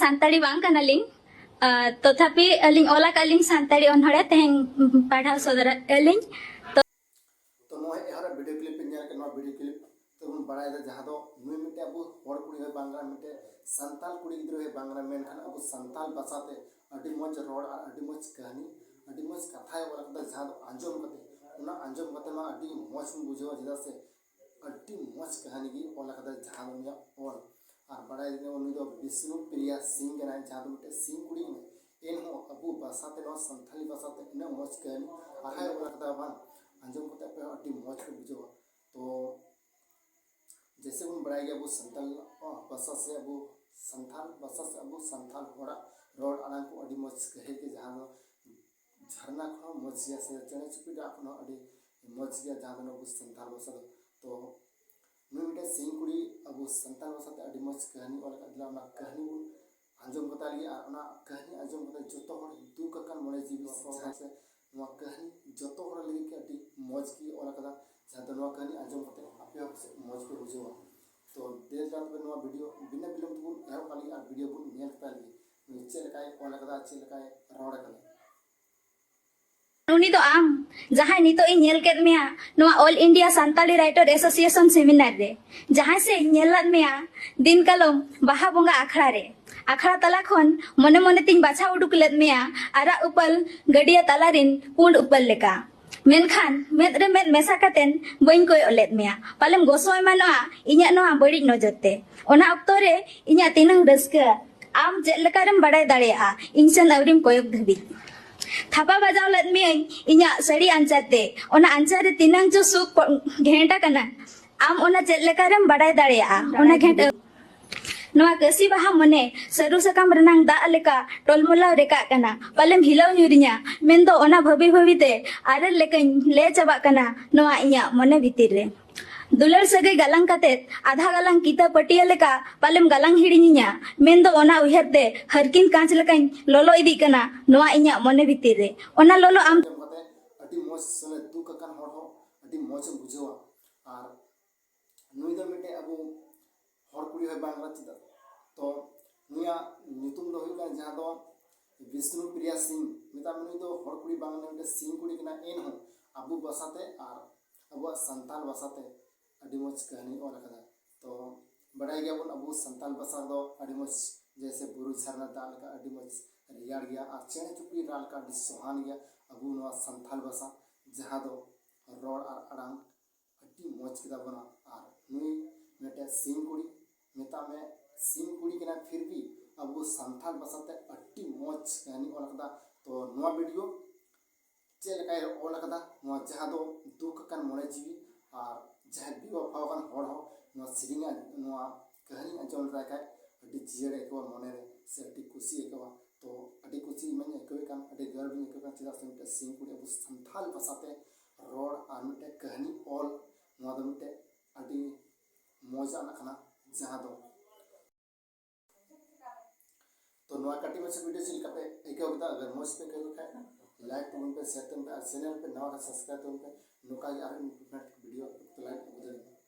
सानताड़ी बांग कनालिंग तथापि अलिंग ओला कालिंग सानताड़ी ओनहड़े तेहें पढ़ाव सदर एलिंग तो नो एहरा वीडियो क्लिप पे न्यार के नो वीडियो क्लिप तो हम बड़ा है जहां दो नुई मिटे अब हर कुड़ी है बांग्ला मिटे संताल कुड़ी गिद्रो है बांग्ला मेन खान अब संताल भाषाते अडी मज रोड अडी मज कहानी अडी मज कथा है वाला कदा जहां दो अंजम कते उना अंजम कते मा अडी मज बुझो जिदा से अडी मज कहानी की वाला कदा जहां दो मिया और बड़ा है उनी दो विष्णु प्रिया सिंह के ना जहां दो मिटे सिंह कुड़ी में एन हो अब भाषाते नो संथाली भाषाते इना मज कहानी आहाय वाला कदा बांग अंजम को पे अटी मौज को बुझो तो जैसे उन बढ़ाई गया वो संताल भाषा से अब संथाल भाषा से अब संथाल होड़ा रोड आना को अटी मौज कहे के जहां झरना को मौज या से चने चुपी डा अपना अटी मौज या जहां वो संथाल भाषा तो नुमिटे सिंह कुड़ी अब संथाल भाषा ते अटी मौज कहानी वाला कदला ना कहानी अंजम बता लिया और कहानी अंजम बता जतो हर दुख कन मने जीवी से कहानी जो लगे कि अभी मौज की और जहाँ कहानी आजम करते आपे मौज पे बुझे तो देर रात में वीडियो बिना विलम्ब बन एहब काली और वीडियो बन नेल कता लगी चेलकाय और चेलकाय रोड कले उनी तो आम जहां नितो इ नेल केद मेया नोआ all India Santali writer association seminar रे जहां से नेलत मेया दिन कलम बाहा बोंगा आखड़ा रे आखड़ा तला खन मने मने तिन बाछा उडुक लेद मेया आरा उपल गडिया तलारिन पुंड उपल लेका मेनखान मेद रे मेद मेसा कातेन बइन कोय ओलेद मेया पालेम गोसोय मानोआ इन्या नोआ बड़ी नजरते ओना अक्तो रे इन्या तिनंग रस्का आम जेलकारेम बड़ाय दाड़ेया इनसन अवरिम कोयक धबी थापा बजाव लद में इन्या सड़ी अंचाते ओना अंचारे तिनंग जो सुक घेंटा कना आम ओना जेलकारेम बड़ाय दाड़ेया ओना घेंट नोआ कसी बाहा मने सरू सकाम रनांग दा लेका टोलमुलाव रेका कना पालेम हिलाव न्यूरिया मेन दो ओना भबी भबीते आरे लेकन ले चबा कना नोआ इन्या मने भीतिर रे दुलर सगे गलांग काते आधा गलांग किता पटिया लेका पालेम गलांग हिड़िनिया मेन दो ओना उहरते हरकिन कांच लेकान लोलो इदी कना नोआ इन्या मने भीतिर रे ओना लोलो आम अटी मौज सले दुख कन हर हो अटी मौज बुझेवा और नुई दो मिटे अब हर कुड़ी है बांग्ला चिदा तो नुया नितुम दो हुई जहां दो विष्णु प्रिया सिंह मिता नुई दो हर कुड़ी बांग्ला मिटे सिंह कुड़ी कना एन हो अबु बसाते और अब संताल बसाते अडी मौज कहानी और कदा तो बढ़ाई गया बन अबु संताल बसा दो अडी मौज जैसे बुरु झरना दाल का अडी मौज रियाड़ गया और चेने चुपी दाल का अडी सुहान गया अबु नो संताल बसा जहां दो रोड और अड़ांग अडी मौज कदा बना और नुई मेटे सिंह कुड़ी मिता में सिंह कुड़ी के ना फिर भी अबु संताल बसाते अडी मौज कहानी और कदा तो नो वीडियो चेलकाय और कदा नो जहां दो दुख कन मने जीवी और जहां भी फावकन हड़ हो नो सिरिंगा नो कहानी अंजम राखा अडी जियर एकवा मने रे से अडी खुशी एकवा तो अडी खुशी मन एकवे कान अडी गर्व में एकवा चिदा से मिटे सिंह कुड़ी अब संथाल भाषाते रोड और मिटे कहानी ऑल नो दो मिटे अडी मजा नखना जहां दो तो नो कटी में से वीडियो चिल पे एकवा बता अगर मौज पे कहो खाए लाइक तुम पे शेयर तुम पे चैनल पे नवा सब्सक्राइब तुम पे नुका यार वीडियो तो लाइक